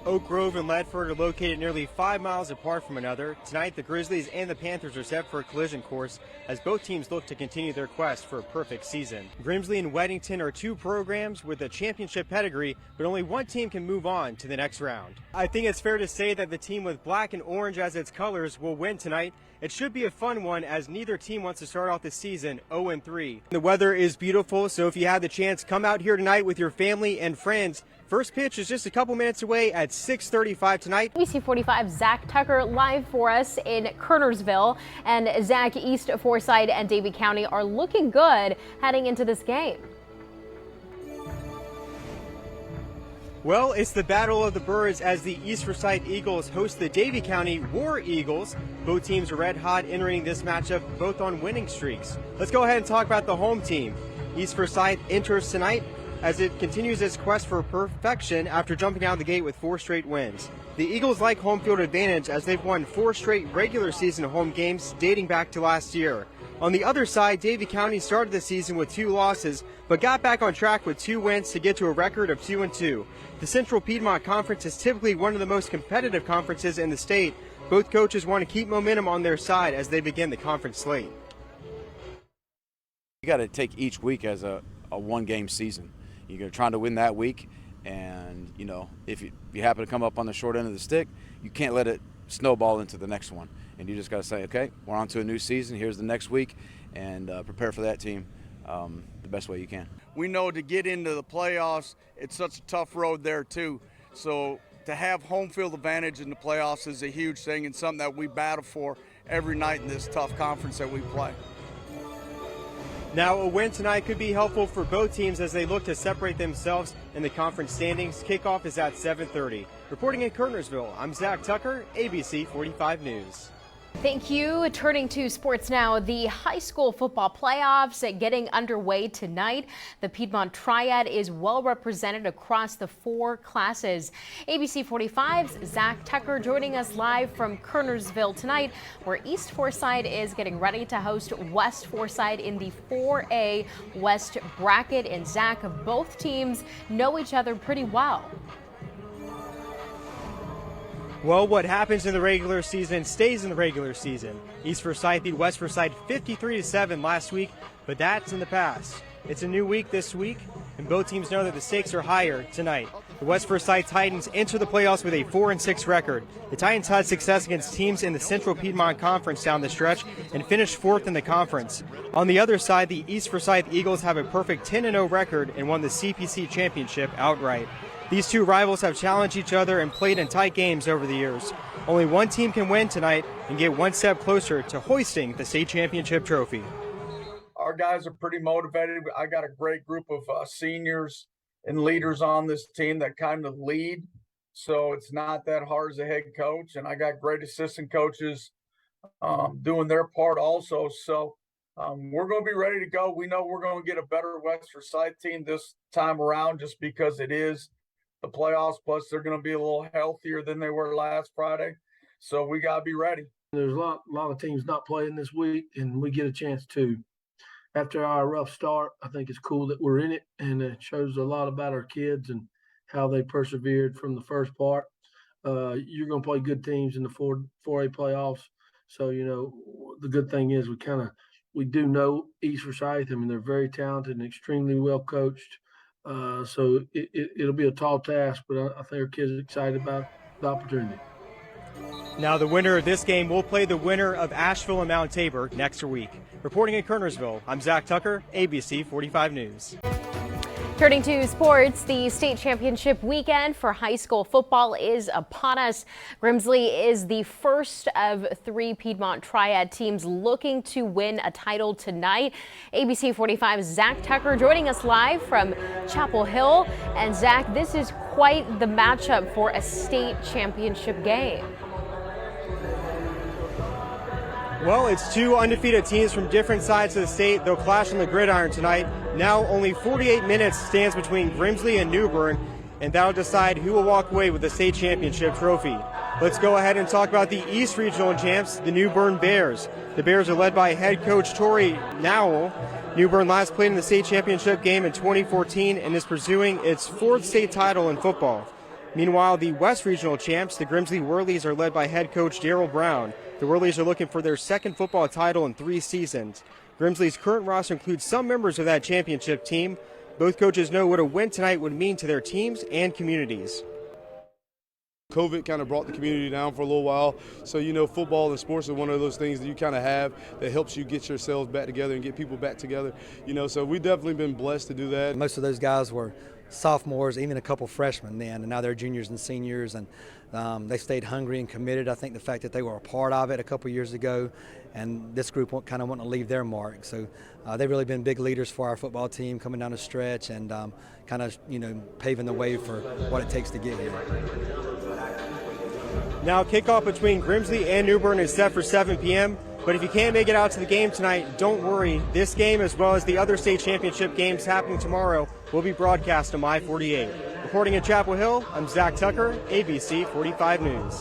Oak Grove and Ledford are located nearly 5 miles apart from another. Tonight, the Grizzlies and the Panthers are set for a collision course as both teams look to continue their quest for a perfect season. Grimsley and Weddington are two programs with a championship pedigree, but only one team can move on to the next round. I think it's fair to say that the team with black and orange as its colors will win tonight. It should be a fun one as neither team wants to start off the season 0-3. The weather is beautiful, so if you have the chance, come out here tonight with your family and friends. First pitch is just a couple minutes away at 6:35 tonight. ABC 45 Zach Tucker live for us in Kernersville. And Zach, East Forsyth and Davie County are looking good heading into this game. Well, it's the Battle of the Birds as the East Forsyth Eagles host the Davie County War Eagles. Both teams are red hot entering this matchup, both on winning streaks. Let's go ahead and talk about the home team. East Forsyth enters tonight as it continues its quest for perfection after jumping out of the gate with 4 straight wins. The Eagles like home field advantage as they've won 4 straight regular season home games dating back to last year. On the other side, Davie County started the season with 2 losses, but got back on track with 2 wins to get to a record of 2-2. The Central Piedmont Conference is typically one of the most competitive conferences in the state. Both coaches want to keep momentum on their side as they begin the conference slate. You got to take each week as a one-game season. You're trying to win that week, and if you happen to come up on the short end of the stick, you can't let it snowball into the next one. And you just got to say, okay, we're on to a new season. Here's the next week, and prepare for that team the best way you can. We know to get into the playoffs, it's such a tough road there too. So to have home field advantage in the playoffs is a huge thing and something that we battle for every night in this tough conference that we play. Now, a win tonight could be helpful for both teams as they look to separate themselves in the conference standings. Kickoff is at 7:30. Reporting in Kernersville, I'm Zach Tucker, ABC 45 News. Thank you. Turning to sports now, the high school football playoffs getting underway tonight. The Piedmont Triad is well represented across the 4 classes. ABC 45's Zach Tucker joining us live from Kernersville tonight, where East Forsyth is getting ready to host West Forsyth in the 4A West bracket. And Zach, both teams know each other pretty well. Well, what happens in the regular season stays in the regular season. East Forsyth beat West Forsyth 53-7 last week, but that's in the past. It's a new week this week, and both teams know that the stakes are higher tonight. The West Forsyth Titans enter the playoffs with a 4-6 record. The Titans had success against teams in the Central Piedmont Conference down the stretch and finished 4th in the conference. On the other side, the East Forsyth Eagles have a perfect 10-0 record and won the CPC championship outright. These two rivals have challenged each other and played in tight games over the years. Only one team can win tonight and get one step closer to hoisting the state championship trophy. Our guys are pretty motivated. I got a great group of seniors and leaders on this team that kind of lead. So it's not that hard as a head coach. And I got great assistant coaches doing their part also. So we're going to be ready to go. We know we're going to get a better West Forsyth team this time around just because it is the playoffs, plus they're going to be a little healthier than they were last Friday. So we got to be ready. There's a lot of teams not playing this week, and we get a chance to. After our rough start, I think it's cool that we're in it, and it shows a lot about our kids and how they persevered from the first part. You're going to play good teams in the 4A playoffs. So, the good thing is we do know East Forsyth. I mean, they're very talented and extremely well coached. So it'll be a tall task, but I think our kids are excited about the opportunity. Now the winner of this game will play the winner of Asheville and Mount Tabor next week. Reporting in Kernersville, I'm Zach Tucker, ABC 45 News. Turning to sports, the state championship weekend for high school football is upon us. Grimsley is the first of 3 Piedmont Triad teams looking to win a title tonight. ABC 45's Zach Tucker joining us live from Chapel Hill. And Zach, this is quite the matchup for a state championship game. Well, it's 2 undefeated teams from different sides of the state. They'll clash on the gridiron tonight. Now only 48 minutes stands between Grimsley and New Bern, and that'll decide who will walk away with the state championship trophy. Let's go ahead and talk about the East Regional champs, the New Bern Bears. The Bears are led by head coach Tori Nowell. New Bern last played in the state championship game in 2014 and is pursuing its 4th state title in football. Meanwhile, the West Regional champs, the Grimsley Whirlies, are led by head coach Daryl Brown. The Whirlies are looking for their second football title in 3 seasons. Grimsley's current roster includes some members of that championship team. Both coaches know what a win tonight would mean to their teams and communities. COVID kind of brought the community down for a little while. So, you know, football and sports are one of those things that you kind of have that helps you get yourselves back together and get people back together. You know, so we've definitely been blessed to do that. Most of those guys were sophomores, even a couple freshmen then, and now they're juniors and seniors, and they stayed hungry and committed. I think the fact that they were a part of it a couple years ago, and this group kind of want to leave their mark. So they've really been big leaders for our football team coming down the stretch and kind of, you know, paving the way for what it takes to get here. Now kickoff between Grimsley and New Bern is set for 7 p.m. But if you can't make it out to the game tonight, don't worry. This game, as well as the other state championship games happening tomorrow, will be broadcast on My 48. Reporting in Chapel Hill, I'm Zach Tucker, ABC 45 News.